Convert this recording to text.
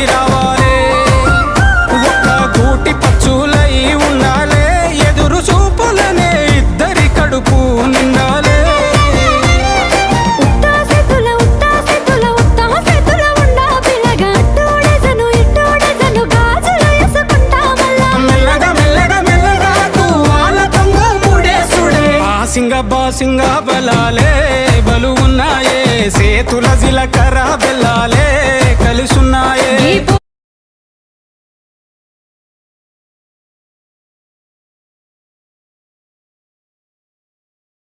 రావాలే ఒక్క గూటి పచ్చులై ఉండాలే ఎదురు చూపులనే ఇద్దరి కడుపు నిండాలే మెల్లగా మెల్లగా మెల్లగా వాళ్ళ దొంగ మూడేసుడే సింగ బలాలే బలు ఉన్నాయే సేతుల జిలకర్ర బెల్లాలే కలిసున్నాయే